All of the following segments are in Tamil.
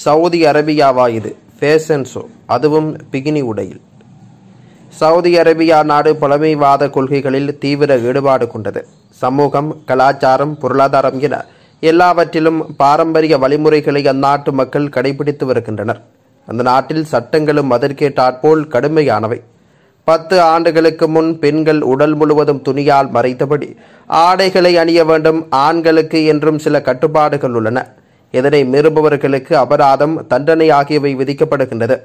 சவுதி அரேபியாவா இது? ஃபேஷன் ஷோ, அதுவும் பிகினி உடையில். சவுதி அரேபியா நாடு பழமைவாத கொள்கைகளில் தீவிர ஈடுபாடு கொண்டது. சமூகம், கலாச்சாரம், பொருளாதாரம் என எல்லாவற்றிலும் பாரம்பரிய வழிமுறைகளை அந்நாட்டு மக்கள் கடைபிடித்து வருகின்றனர். அந்த நாட்டில் சட்டங்களும் அதற்கேற்றாற்போல் கடுமையானவை. 10 ஆண்டுகளுக்கு முன் பெண்கள் உடல் முழுவதும் துணியால் மறைத்தபடி ஆடைகளை அணிய வேண்டும். ஆண்களுக்கு என்றும் சில கட்டுப்பாடுகள் உள்ளன. இதனை மீறுபவர்களுக்கு அபராதம், தண்டனை ஆகியவை விதிக்கப்படுகின்றது.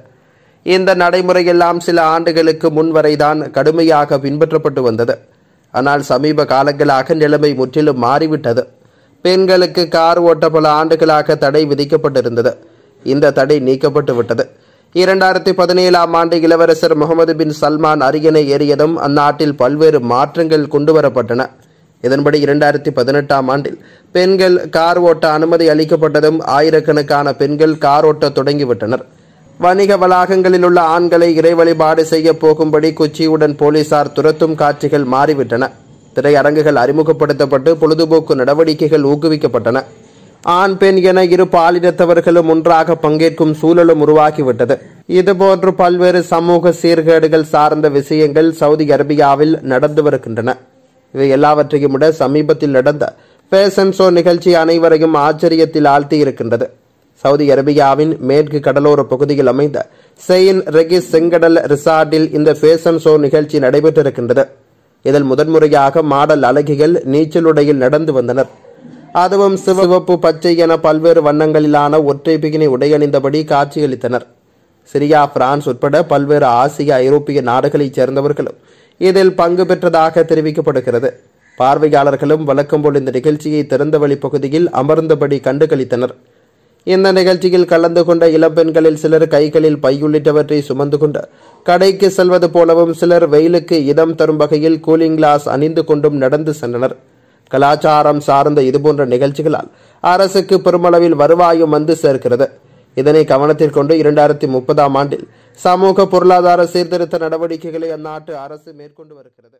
இந்த நடைமுறையெல்லாம் சில ஆண்டுகளுக்கு முன்வரைதான் கடுமையாக பின்பற்றப்பட்டு வந்தது. ஆனால் சமீப காலங்களாக நிலைமை முற்றிலும் மாறிவிட்டது. பெண்களுக்கு கார் ஓட்ட பல ஆண்டுகளாக தடை விதிக்கப்பட்டிருந்தது. இந்த தடை நீக்கப்பட்டு விட்டது. 2017ஆம் ஆண்டு இளவரசர் முகமது பின் சல்மான் அரியணை ஏறியதும் அந்நாட்டில் பல்வேறு மாற்றங்கள் கொண்டுவரப்பட்டன. இதன்படி 2018ஆம் ஆண்டில் பெண்கள் கார் ஓட்ட அனுமதி அளிக்கப்பட்டதும் ஆயிரக்கணக்கான பெண்கள் கார் ஓட்ட தொடங்கிவிட்டனர். வணிக வளாகங்களில் உள்ள ஆண்களை இறை வழிபாடு செய்ய போகும்படி குச்சியுடன் போலீசார் துரத்தும் காட்சிகள் மாறிவிட்டன. திரையரங்குகள் அறிமுகப்படுத்தப்பட்டு பொழுதுபோக்கு நடவடிக்கைகள் ஊக்குவிக்கப்பட்டன. ஆண், பெண் என இரு பாலினத்தவர்களும் ஒன்றாக பங்கேற்கும் சூழலும் உருவாகிவிட்டது. இதுபோன்று பல்வேறு சமூக சீர்கேடுகள் சார்ந்த விஷயங்கள் சவுதி அரேபியாவில் நடந்து வருகின்றன. இவை எல்லாவற்றையும் விட சமீபத்தில் நடந்த ஃபேஷன் ஷோ நிகழ்ச்சி அனைவரையும் ஆச்சரியத்தில் ஆழ்த்தி இருக்கின்றது. சவுதி அரேபியாவின் மேற்கு கடலோர பகுதியில் அமைந்த செயின் ரெகிஸ் செங்கடல் ரிசார்ட்டில் இந்த ஃபேஷன் ஷோ நிகழ்ச்சி நடைபெற்றிருக்கின்றது. இதில் முதன்முறையாக மாடல் அழகிகள் நீச்சலுடையில் நடந்து வந்தனர். அதுவும் சிவப்பு, பச்சை என பல்வேறு வண்ணங்களிலான ஒற்றை பிகினி உடையணிந்தபடி காட்சியளித்தனர். சிரியா, பிரான்ஸ் உட்பட பல்வேறு ஆசிய, ஐரோப்பிய நாடுகளைச் சேர்ந்தவர்களும் இதில் பங்கு பெற்றதாக தெரிவிக்கப்படுகிறது. பார்வையாளர்களும் வழக்கம்போல் இந்த நிகழ்ச்சியை திறந்தவெளி பகுதியில் அமர்ந்தபடி கண்டுகளித்தனர். இந்த நிகழ்ச்சியில் கலந்து கொண்ட இளம்பெண்களில் சிலர் கைகளில் பை உள்ளிட்டவற்றை சுமந்து கொண்டு கடைக்கு செல்வது போலவும், சிலர் வெயிலுக்கு இதம் தரும் வகையில் கூலிங் கிளாஸ் அணிந்து கொண்டும் நடந்து சென்றனர். கலாச்சாரம் சார்ந்த இதுபோன்ற நிகழ்ச்சிகளால் அரசுக்கு பெருமளவில் வருவாயும் வந்து சேர்க்கிறது. இதனை கவனத்தில் கொண்டு 2030ஆம் ஆண்டில் சமூக பொருளாதார சீர்திருத்த நடவடிக்கைகளை அந்நாட்டு அரசு மேற்கொண்டு வருகிறது.